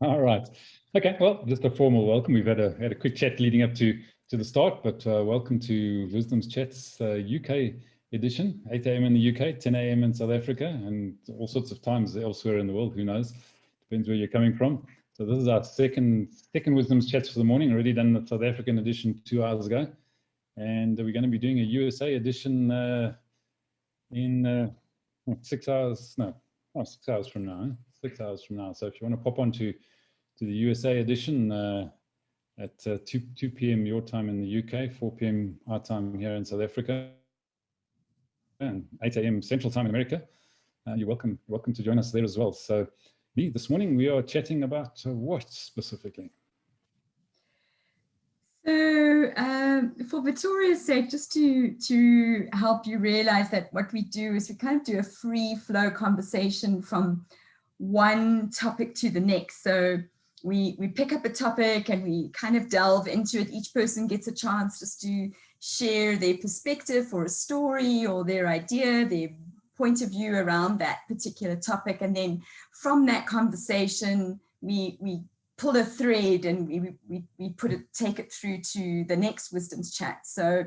All right. Okay. Well, just a formal welcome. We've had a quick chat leading up to the start, but welcome to Wisdom's Chats UK edition, 8 a.m. in the UK, 10 a.m. in South Africa, and all sorts of times elsewhere in the world. Who knows? Depends where you're coming from. So this is our second Wisdom's Chats for the morning. Already done the South African edition 2 hours ago, and we're going to be doing a USA edition in 6 hours. No, 6 hours from now. 6 hours from now. So if you want to pop on to the USA edition at 2 p.m. your time in the UK, 4 p.m. our time here in South Africa, and 8 a.m. Central Time in America, you're welcome to join us there as well. So this morning we are chatting about what specifically? So for Victoria's sake, just to help you realize that what we do is we kind of do a free flow conversation from one topic to the next. So we pick up a topic and we kind of delve into it. Each person gets a chance just to share their perspective or a story or their idea, their point of view around that particular topic. And then from that conversation, we pull a thread and we take it through to the next Wisdom's Chat. So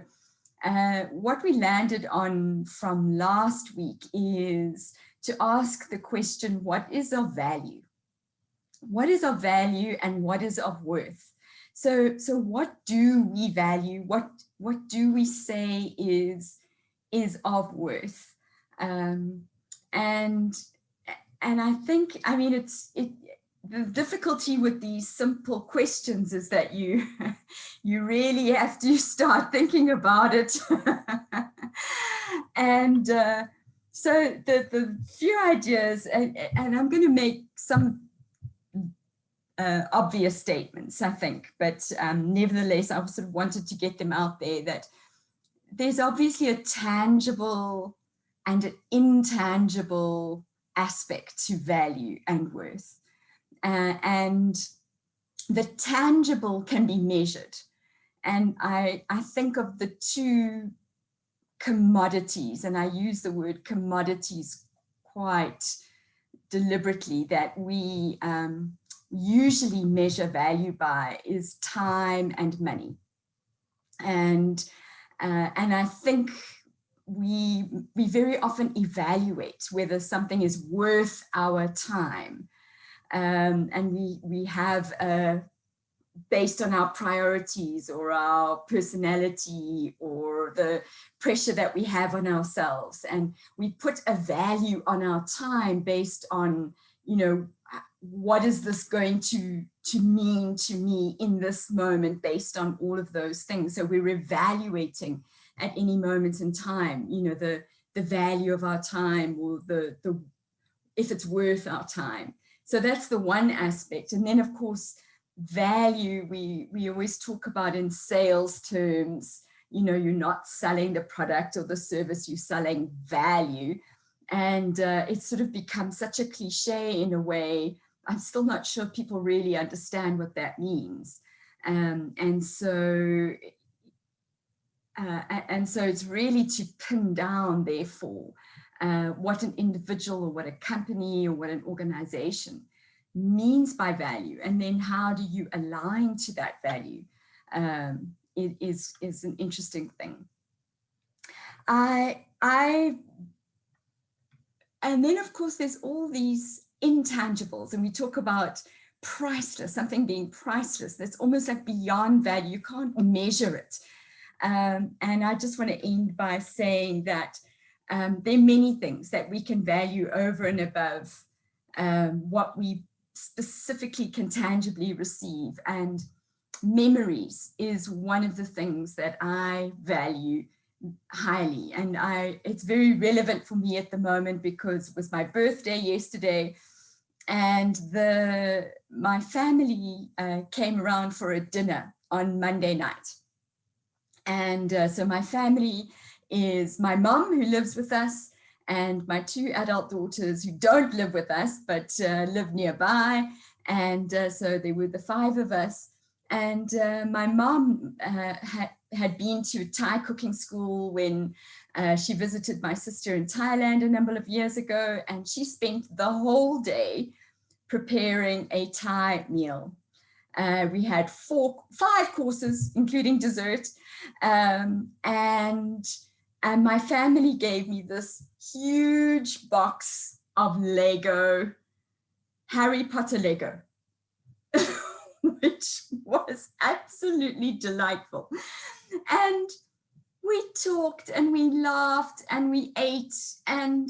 what we landed on from last week is to ask the question, what is of value? What is of value and what is of worth? So what do we value? What do we say is of worth? And I think, I mean, the difficulty with these simple questions is that you really have to start thinking about it. And so the few ideas, and I'm going to make some obvious statements, I think, but nevertheless, I sort of wanted to get them out there, that there's obviously a tangible and an intangible aspect to value and worth. And the tangible can be measured. And I think of the two commodities, and I use the word commodities quite deliberately, that we usually measure value by is time and money. And I think we very often evaluate whether something is worth our time. And we have, based on our priorities or our personality or the pressure that we have on ourselves, and we put a value on our time based on, you know, what is this going to mean to me in this moment based on all of those things. So we're evaluating at any moment in time, you know, the value of our time, or the if it's worth our time. So that's the one aspect. And then, of course, value, we always talk about in sales terms. You know, you're not selling the product or the service, you're selling value. And it's sort of become such a cliche in a way. I'm still not sure people really understand what that means. And so it's really to pin down, therefore, what an individual or what a company or what an organization means by value, and then how do you align to that value, is an interesting thing. And then, of course, there's all these intangibles, and we talk about priceless, something being priceless. That's almost like beyond value. You can't measure it. And I just want to end by saying that there are many things that we can value over and above what we specifically can tangibly receive. And memories is one of the things that I value highly, and it's very relevant for me at the moment because it was my birthday yesterday, and my family came around for a dinner on Monday night. And so my family is my mom, who lives with us, and my two adult daughters who don't live with us but live nearby. And so there were the five of us. And my mom had been to Thai cooking school when she visited my sister in Thailand a number of years ago, and she spent the whole day preparing a Thai meal. We had 5 courses, including dessert. And my family gave me this huge box of Lego, Harry Potter Lego, which was absolutely delightful. And we talked and we laughed and we ate, and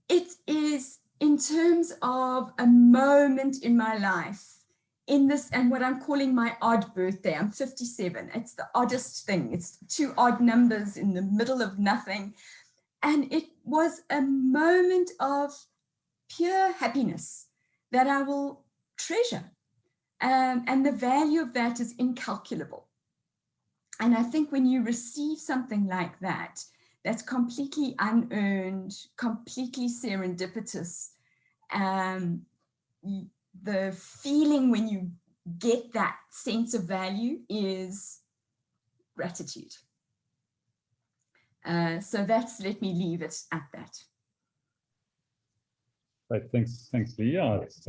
it is, in terms of a moment in my life, in this, and what I'm calling my odd birthday, I'm 57. It's the oddest thing. It's 2 odd numbers in the middle of nothing. And it was a moment of pure happiness that I will treasure. And the value of that is incalculable. And I think when you receive something like that, that's completely unearned, completely serendipitous, the feeling when you get that sense of value is gratitude. So let me leave it at that. Right, thanks, Lee. Yeah, it's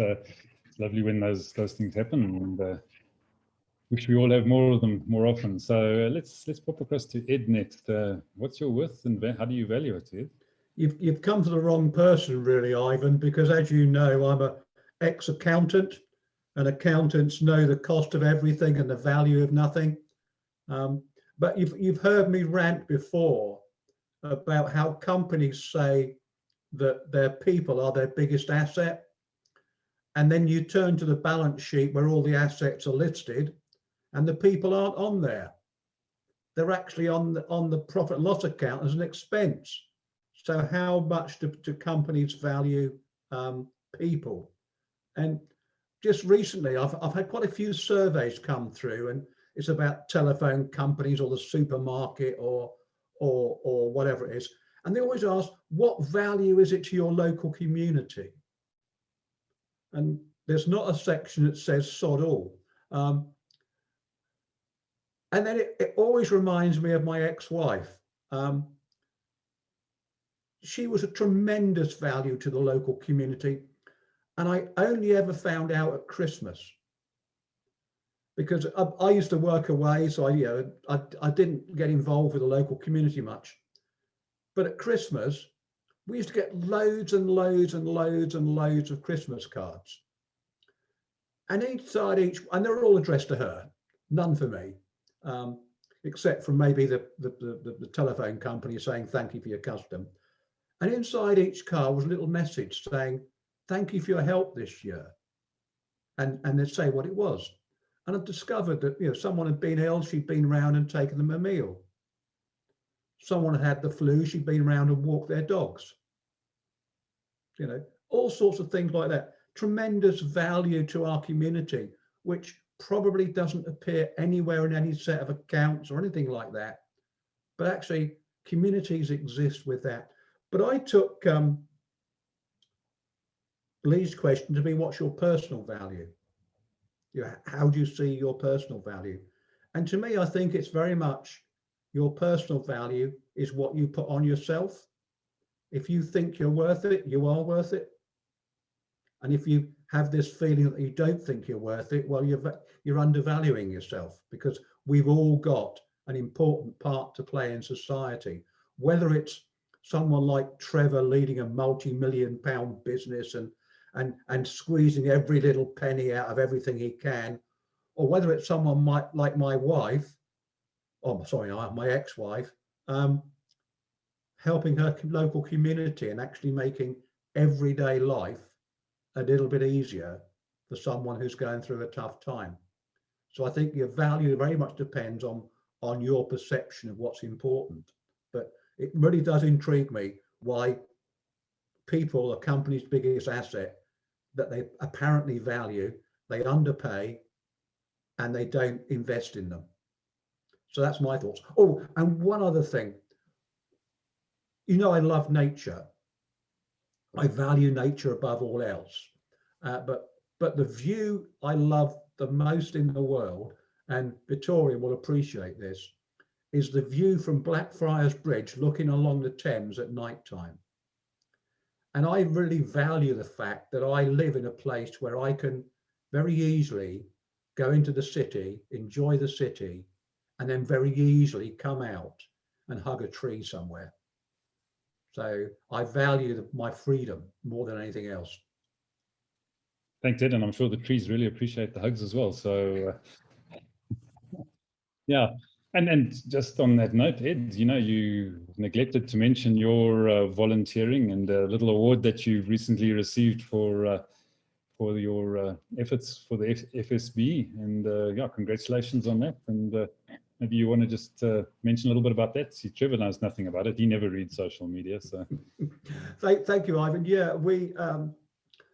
lovely when those things happen, and wish we all have more of them more often. So let's pop across to Ed next. What's your worth and how do you value it, Ed? You've come to the wrong person, really, Ivan, because as you know, I'm an ex-accountant, and accountants know the cost of everything and the value of nothing. But you've heard me rant before about how companies say that their people are their biggest asset, and then you turn to the balance sheet where all the assets are listed, and the people aren't on there. They're actually on the profit and loss account as an expense. So how much do companies value people? And just recently, I've had quite a few surveys come through, and it's about telephone companies or the supermarket or whatever it is. And they always ask, what value is it to your local community? And there's not a section that says sod all. And then it always reminds me of my ex-wife. She was a tremendous value to the local community. And I only ever found out at Christmas, because I used to work away, so I didn't get involved with the local community much. But at Christmas, we used to get loads and loads and loads and loads of Christmas cards. And inside each, and they're all addressed to her, none for me, except from maybe the telephone company saying, thank you for your custom. And inside each card was a little message saying, thank you for your help this year. And they'd say what it was. And I've discovered that someone had been ill, she'd been round and taken them a meal. Someone had the flu, she'd been round and walked their dogs. All sorts of things like that. Tremendous value to our community, which probably doesn't appear anywhere in any set of accounts or anything like that. But actually, communities exist with that. But I took Lee's question to be, what's your personal value? How do you see your personal value? And to me, I think it's very much your personal value is what you put on yourself. If you think you're worth it, you are worth it. And if you have this feeling that you don't think you're worth it, well, you're undervaluing yourself, because we've all got an important part to play in society, whether it's someone like Trevor leading a multi-million-pound business and squeezing every little penny out of everything he can, or whether it's someone like my wife, my ex-wife, helping her local community and actually making everyday life a little bit easier for someone who's going through a tough time. So I think your value very much depends on your perception of what's important. But it really does intrigue me why people, a company's biggest asset that they apparently value, they underpay and they don't invest in them. So that's my thoughts. Oh, and one other thing. I love nature. I value nature above all else. But the view I love the most in the world, and Victoria will appreciate this, is the view from Blackfriars Bridge looking along the Thames at night time. And I really value the fact that I live in a place where I can very easily go into the city, enjoy the city, and then very easily come out and hug a tree somewhere. So I value my freedom more than anything else. Thanks, Ed, and I'm sure the trees really appreciate the hugs as well. So yeah, and just on that note, Ed, you know, you neglected to mention your volunteering and a little award that you've recently received for your efforts for the FSB, and yeah, congratulations on that. And maybe you want to just mention a little bit about that. See, Trevor knows nothing about it. He never reads social media. So thank you, Ivan. Yeah,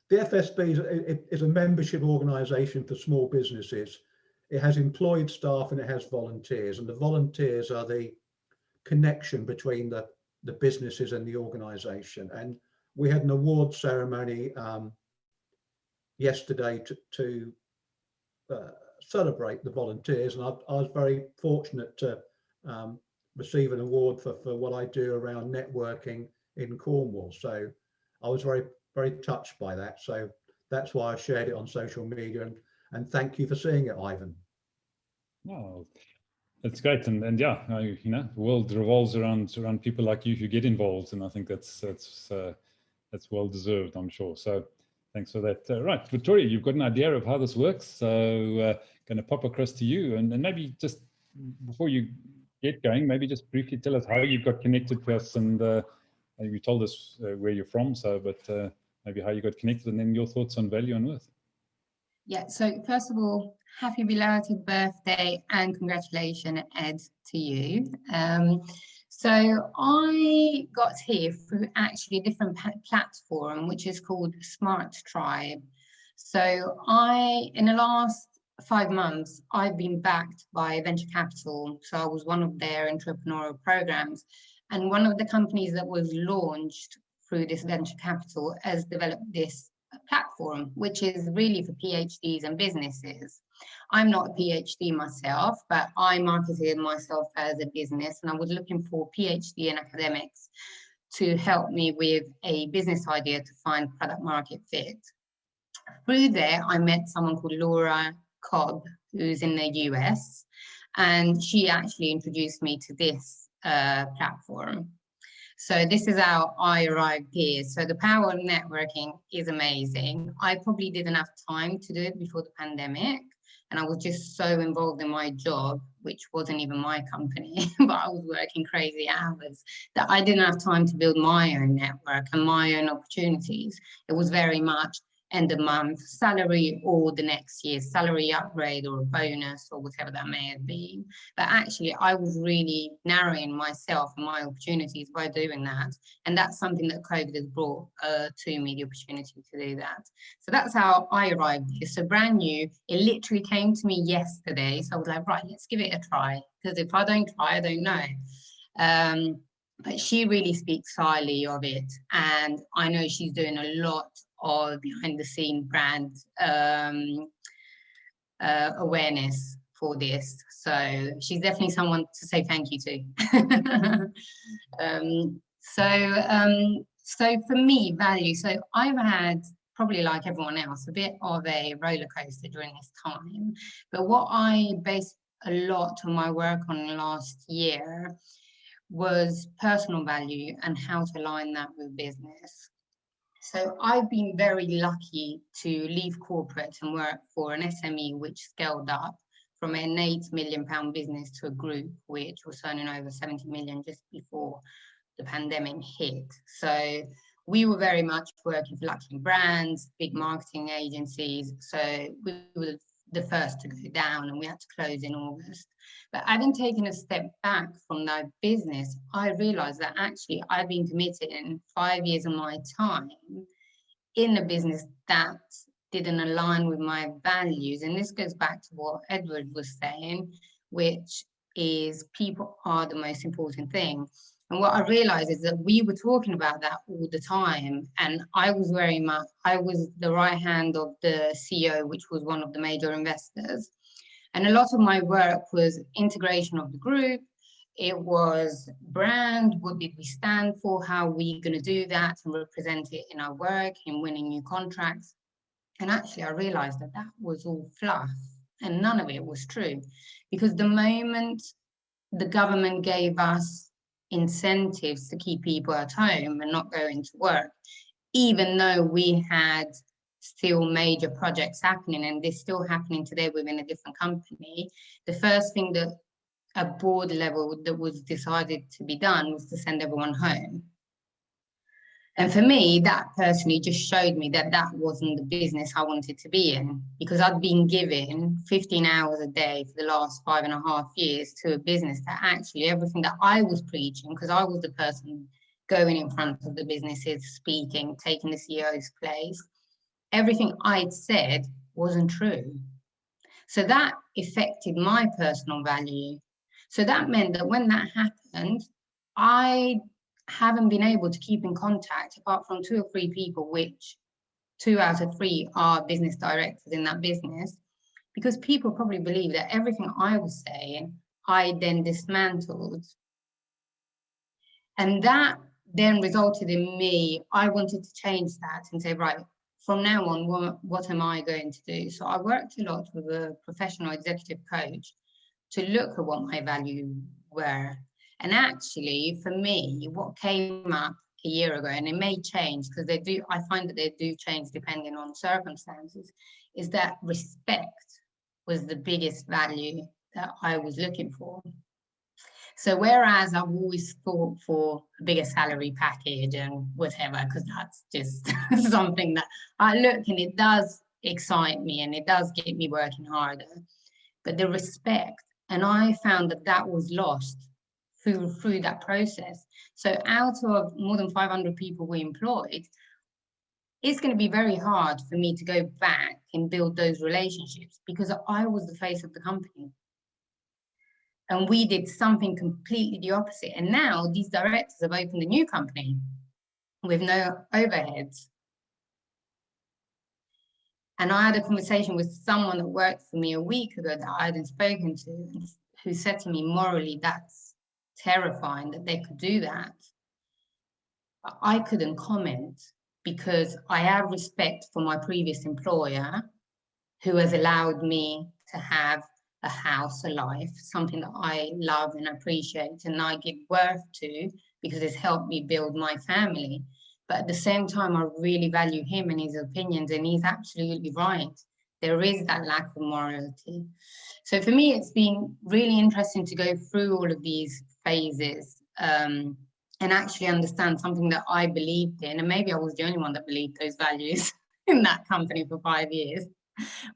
the FSB is a membership organisation for small businesses. It has employed staff and it has volunteers, and the volunteers are the connection between the businesses and the organisation. And we had an award ceremony yesterday to celebrate the volunteers, and I was very fortunate to receive an award for what I do around networking in Cornwall. So I was very touched by that. So that's why I shared it on social media, and thank you for seeing it, Ivan. oh, that's great. And yeah, you know, the world revolves around people like you who get involved, and I think that's well deserved, I'm sure. So thanks for that. Right, Victoria, you've got an idea of how this works, so going to pop across to you, and maybe just before you get going, maybe just briefly tell us how you got connected to us, and you told us where you're from, so but maybe how you got connected, and then your thoughts on value and worth. Yeah, so first of all, happy belated birthday and congratulations, Ed, to you. So I got here through actually a different platform, which is called Smart Tribe. So in the last 5 months, I've been backed by venture capital. So I was one of their entrepreneurial programs. And one of the companies that was launched through this venture capital has developed this platform, which is really for PhDs and businesses. I'm not a PhD myself, but I marketed myself as a business, and I was looking for PhD and academics to help me with a business idea to find product market fit. Through there, I met someone called Laura Cobb, who's in the US, and she actually introduced me to this platform. So this is how I arrived here. So the power of networking is amazing. I probably didn't have time to do it before the pandemic, and I was just so involved in my job, which wasn't even my company, but I was working crazy hours, that I didn't have time to build my own network and my own opportunities. It was very much end of month salary or the next year's salary upgrade or a bonus or whatever that may have been. But actually I was really narrowing myself and my opportunities by doing that. And that's something that COVID has brought to me, the opportunity to do that. So that's how I arrived here. So brand new, it literally came to me yesterday. So I was like, right, let's give it a try. Because if I don't try, I don't know. But she really speaks highly of it. And I know she's doing a lot of behind the scene brand awareness for this. So she's definitely someone to say thank you to. So for me, value. So I've had, probably like everyone else, a bit of a roller coaster during this time. But what I based a lot of my work on last year was personal value and how to align that with business. So I've been very lucky to leave corporate and work for an SME which scaled up from an £8 million business to a group which was turning over 70 million just before the pandemic hit. So we were very much working for luxury brands, big marketing agencies. So we were the first to go down and we had to close in August. But having taken a step back from that business, I realized that actually I've been committed in 5 years of my time in a business that didn't align with my values. And this goes back to what Edward was saying, which is people are the most important thing. And what I realized is that we were talking about that all the time. And I was the right hand of the CEO, which was one of the major investors. And a lot of my work was integration of the group, It was brand, what did we stand for, how are we going to do that and represent it in our work, in winning new contracts. And actually, I realized that that was all fluff and none of it was true. Because the moment the government gave us incentives to keep people at home and not going to work, even though we had still major projects happening, and they're still happening today within a different company, the first thing that at board level that was decided to be done was to send everyone home. And for me, that personally just showed me that that wasn't the business I wanted to be in, because I'd been given 15 hours a day for the last 5.5 years to a business that actually everything that I was preaching, because I was the person going in front of the businesses, speaking, taking the CEO's place, everything I'd said wasn't true. So that affected my personal value. So that meant that when that happened, I haven't been able to keep in contact apart from 2 or 3 people, which 2 out of 3 are business directors in that business, because people probably believe that everything I was saying, I then dismantled. And that then resulted in me, I wanted to change that and say, right, from now on, what am I going to do? So I worked a lot with a professional executive coach to look at what my values were. And actually, for me, what came up a year ago, and it may change because they do, I find that they do change depending on circumstances, is that respect was the biggest value that I was looking for. So whereas I've always thought for a bigger salary package and whatever, because that's just something that I look and it does excite me and it does get me working harder, but the respect, and I found that that was lost through that process. So out of more than 500 people we employed, it's going to be very hard for me to go back and build those relationships because I was the face of the company. And we did something completely the opposite. And now these directors have opened a new company with no overheads. And I had a conversation with someone that worked for me a week ago that I hadn't spoken to, who said to me, morally, that's terrifying that they could do that. But I couldn't comment because I have respect for my previous employer, who has allowed me to have a house, a life, something that I love and appreciate and I give worth to because it's helped me build my family. But at the same time, I really value him and his opinions, and he's absolutely right. There is that lack of morality. So for me, it's been really interesting to go through all of these phases and actually understand something that I believed in, and maybe I was the only one that believed those values in that company for 5 years,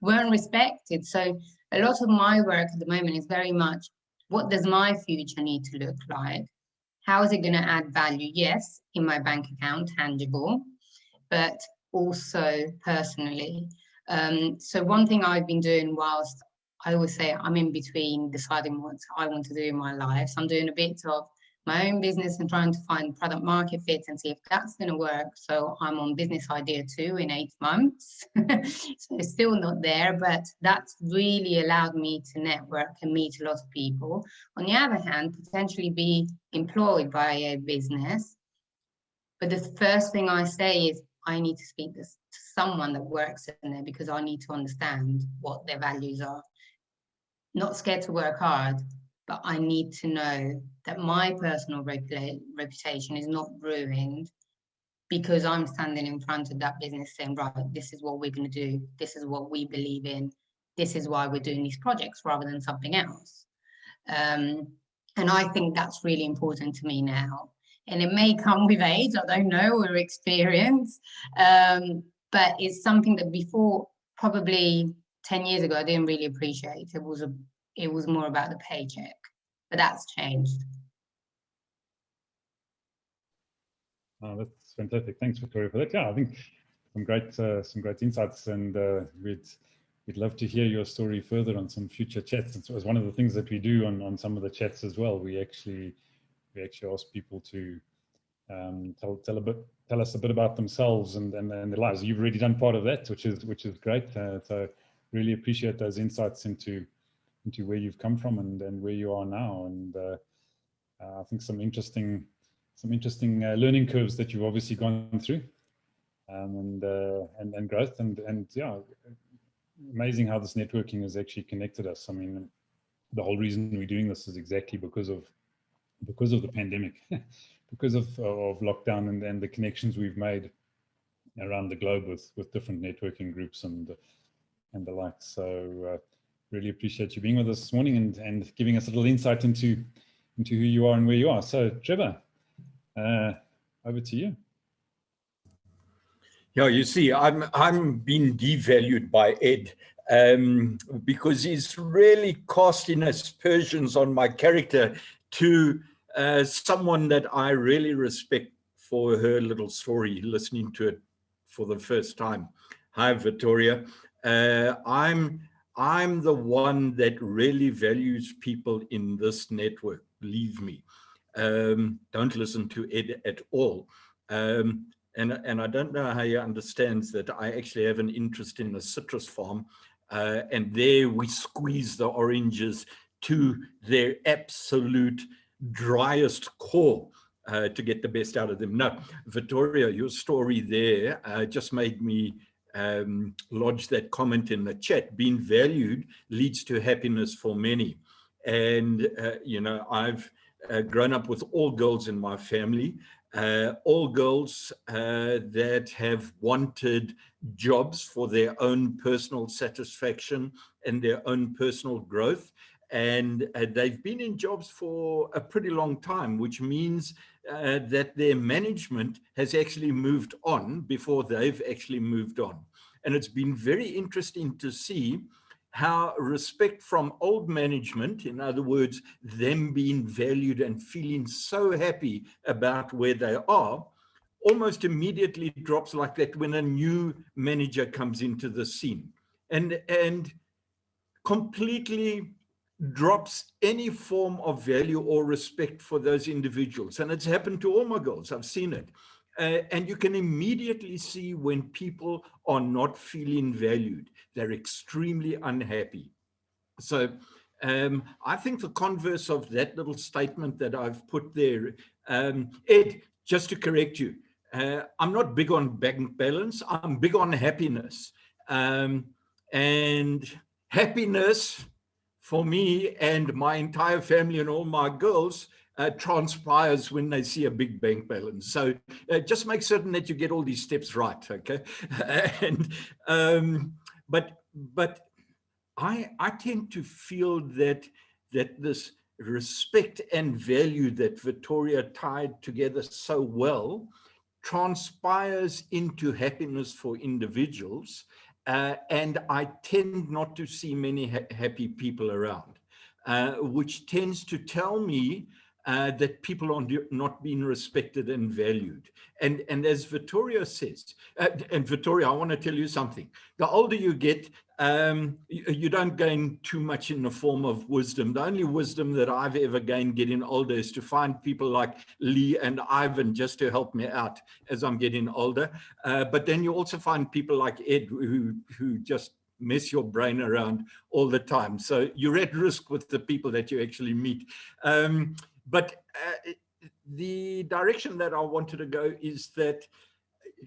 weren't respected. So a lot of my work at the moment is very much, what does my future need to look like? How is it going to add value? Yes, in my bank account, tangible, but also personally. So one thing I've been doing whilst I always say I'm in between deciding what I want to do in my life, so I'm doing a bit of my own business and trying to find product market fit and see if that's going to work. So I'm on business idea 2 in 8 months. So it's still not there, but that's really allowed me to network and meet a lot of people. On the other hand, potentially be employed by a business. But the first thing I say is I need to speak to someone that works in there because I need to understand what their values are. Not scared to work hard, but I need to know that my personal reputation is not ruined because I'm standing in front of that business saying, right, this is what we're going to do. This is what we believe in. This is why we're doing these projects rather than something else. And I think that's really important to me now. And it may come with age, I don't know, or experience. But it's something that before, probably 10 years ago, I didn't really appreciate. It was more about the paycheck, but that's changed. Oh, that's fantastic. Thanks, Victoria, for that. Yeah, I think some great insights, and we'd love to hear your story further on some future chats. It was one of the things that we do on some of the chats as well. We actually ask people to tell us a bit about themselves and their lives. You've already done part of that, which is great. So really appreciate those insights into where you've come from and where you are now. And I think some interesting learning curves that you've obviously gone through, and growth, and yeah, amazing how this networking has actually connected us. I mean, the whole reason we're doing this is exactly because of the pandemic, because of lockdown, and the connections we've made around the globe with different networking groups and the like. So really appreciate you being with us this morning and giving us a little insight into who you are and where you are. So Trevor, over to you. Yeah, you see, I'm being devalued by Ed because he's really casting aspersions on my character to someone that I really respect for her little story, listening to it for the first time. Hi, Victoria. I'm the one that really values people in this network, believe me. Don't listen to Ed at all. And I don't know how he understands that I actually have an interest in a citrus farm, and there we squeeze the oranges to their absolute driest core to get the best out of them. No, Victoria, your story there just made me lodge that comment in the chat. Being valued leads to happiness for many. And, you know, I've grown up with all girls in my family. All girls that have wanted jobs for their own personal satisfaction and their own personal growth. And they've been in jobs for a pretty long time, which means that their management has actually moved on before they've actually moved on. And it's been very interesting to see how respect from old management, in other words, them being valued and feeling so happy about where they are, almost immediately drops like that when a new manager comes into the scene and completely drops any form of value or respect for those individuals. And it's happened to all my girls. I've seen it. And you can immediately see when people are not feeling valued, they're extremely unhappy. So I think the converse of that little statement that I've put there, Ed, just to correct you, I'm not big on bank balance, I'm big on happiness. And happiness for me and my entire family and all my girls transpires when they see a big bank balance. So just make certain that you get all these steps right, okay? And but I tend to feel that this respect and value that Victoria tied together so well transpires into happiness for individuals, and I tend not to see many happy people around, which tends to tell me that people are not being respected and valued. And as Victoria says, and Victoria, I want to tell you something. The older you get, you don't gain too much in the form of wisdom. The only wisdom that I've ever gained getting older is to find people like Lee and Ivan just to help me out as I'm getting older. But then you also find people like Ed who just mess your brain around all the time. So you're at risk with the people that you actually meet. But the direction that I wanted to go is that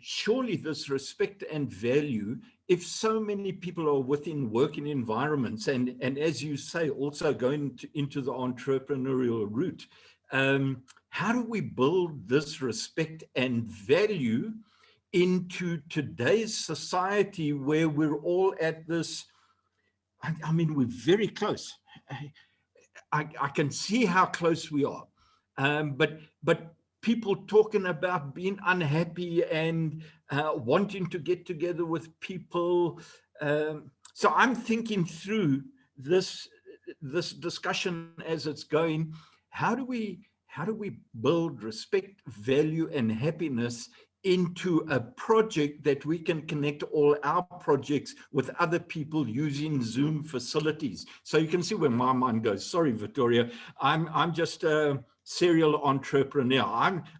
surely this respect and value, if so many people are within working environments and as you say, also going into the entrepreneurial route, how do we build this respect and value into today's society where we're all at this, I mean, we're very close. I can see how close we are, but people talking about being unhappy and wanting to get together with people. So I'm thinking through this discussion as it's going. How do we build respect, value, and happiness into a project that we can connect all our projects with other people using Zoom facilities? So you can see where my mind goes. Sorry, Victoria, I'm just a serial entrepreneur.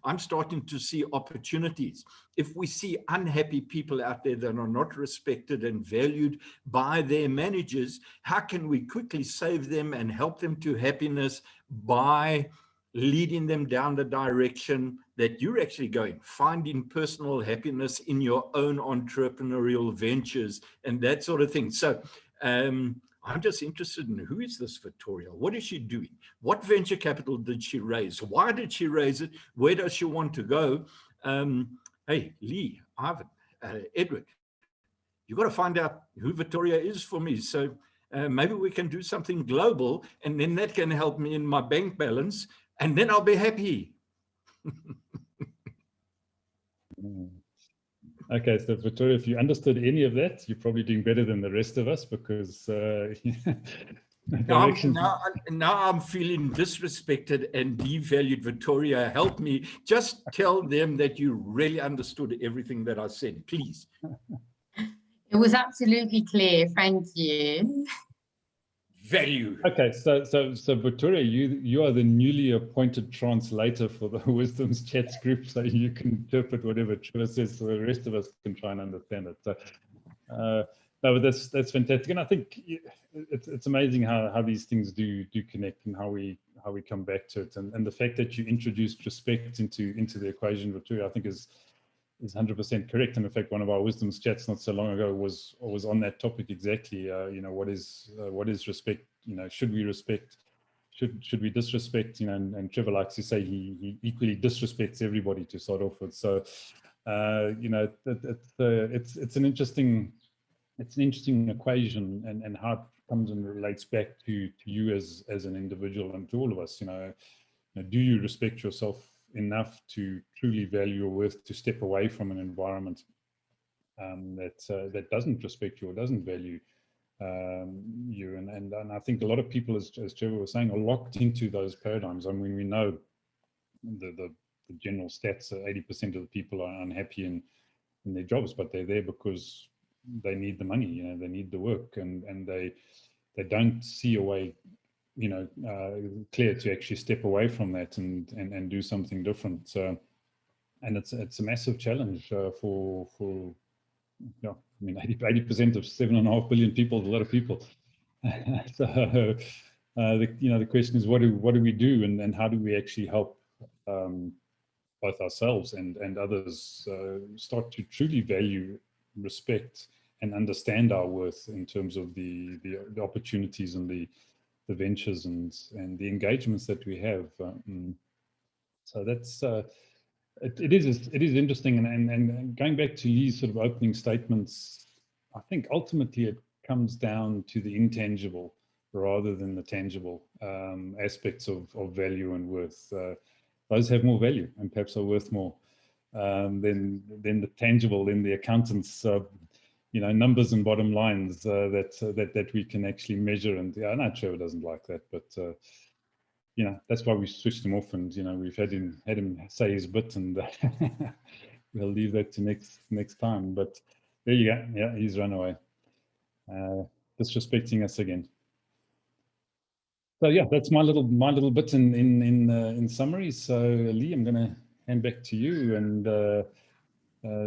I'm starting to see opportunities. If we see unhappy people out there that are not respected and valued by their managers, how can we quickly save them and help them to happiness by leading them down the direction that you're actually going, finding personal happiness in your own entrepreneurial ventures and that sort of thing. So I'm just interested in, who is this Victoria? What is she doing? What venture capital did she raise? Why did she raise it? Where does she want to go? Hey, Lee, Ivan, Edward, you got to find out who Victoria is for me. So maybe we can do something global, and then that can help me in my bank balance, and then I'll be happy. Okay, so Victoria, if you understood any of that, you're probably doing better than the rest of us, because now I'm feeling disrespected and devalued. Victoria, help me. Just tell them that you really understood everything that I said, please. It was absolutely clear. Thank you. Value. Okay, so Victoria, you are the newly appointed translator for the Wisdom's Chats group, so you can interpret whatever Trevor says, so the rest of us can try and understand it. So, no, but that's fantastic, and I think it's amazing how these things do connect, and how we come back to it, and the fact that you introduced respect into the equation, Victoria, I think is 100% correct. And in fact, one of our Wisdom's Chats not so long ago was on that topic exactly. You know, what is respect? You know, should we respect? Should we disrespect? You know, and Trevor likes to say he equally disrespects everybody to start off with. So, you know, it's an interesting equation, and how it comes and relates back to you as an individual, and to all of us. You know, do you respect yourself enough to truly value your worth, to step away from an environment that doesn't respect you or doesn't value you? And I think a lot of people, as Trevor was saying, are locked into those paradigms. I mean, we know the general stats: 80% of the people are unhappy in their jobs, but they're there because they need the money. You know, they need the work, and they don't see a way, you know, clear to actually step away from that and do something different. So, and it's a massive challenge for yeah, I mean, 80% of 7.5 billion people is a lot of people. So the question is, what do we do, and how do we actually help both ourselves and others start to truly value, respect, and understand our worth in terms of the opportunities and the ventures and the engagements that we have. So that's it is interesting, and going back to Lee's sort of opening statements, I think ultimately it comes down to the intangible rather than the tangible aspects of value and worth. Those have more value and perhaps are worth more than the tangible, than the accountants' you know, numbers and bottom lines that we can actually measure. And yeah, I know Trevor doesn't like that, but you know, that's why we switched him off, and you know, we've had him say his bit, and we'll leave that to next time. But there you go. Yeah, he's run away, disrespecting us again. So yeah, that's my little bit in summary. So Lee, I'm going to hand back to you, and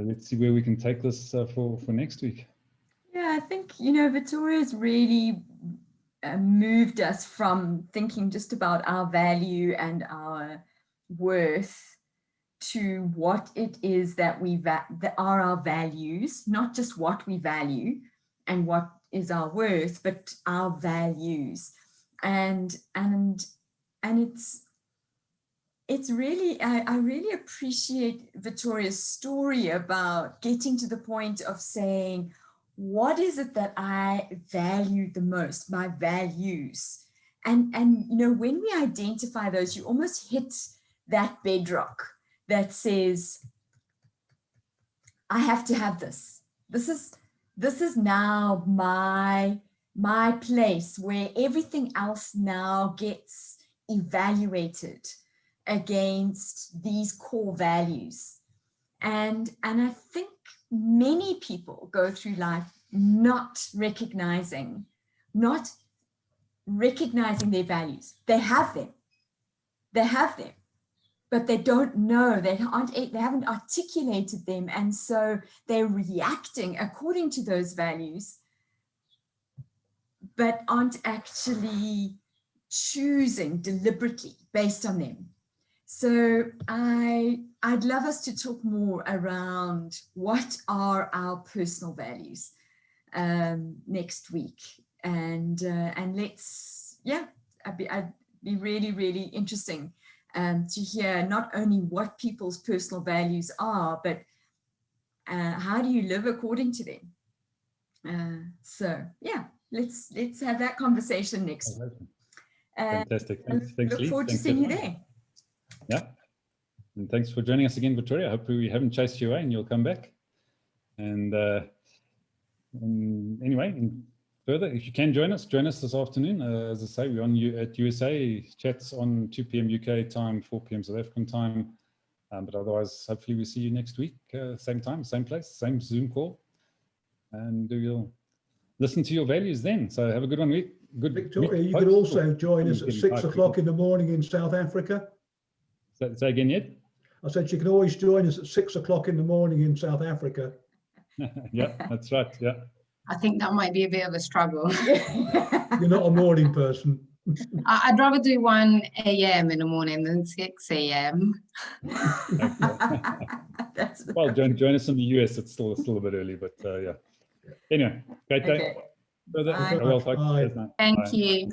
let's see where we can take this for next week. Yeah, I think, you know, Victoria's really moved us from thinking just about our value and our worth to what it is that that are our values, not just what we value and what is our worth, but our values. And it's really, I really appreciate Victoria's story about getting to the point of saying, what is it that I value the most, my values? And you know, when we identify those, you almost hit that bedrock that says, I have to have this. This is now my place where everything else now gets evaluated against these core values. And I think many people go through life not recognizing their values. They have them, but they don't know, they haven't articulated them. And so they're reacting according to those values, but aren't actually choosing deliberately based on them. So I'd love us to talk more around what are our personal values next week, and let's, yeah, I'd be really, really interesting to hear not only what people's personal values are, but how do you live according to them? So yeah, let's have that conversation next. Fantastic. I Thanks, look Lee. forward to Thanks, seeing you everyone. there. Yeah. And thanks for joining us again, Victoria. I hope we haven't chased you away and you'll come back. And anyway, further, if you can join us this afternoon. As I say, we're on at USA chats on 2 p.m. UK time, 4 p.m. South African time. But otherwise, hopefully we see you next week, same time, same place, same Zoom call. And we'll listen to your values then. So have a good one. Good Victoria, week, you could folks. also join us at 6 o'clock in the morning in South Africa. Say again, yet? I said you can always join us at 6 o'clock in the morning in South Africa. Yeah, that's right. Yeah. I think that might be a bit of a struggle. You're not a morning person. I'd rather do 1 a.m. in the morning than 6 a.m. Well, join us in the US. It's still a bit early, but yeah. Anyway, great day. Okay. Further, Bye. well, folks. Bye. Cheers now. Thank Bye. you.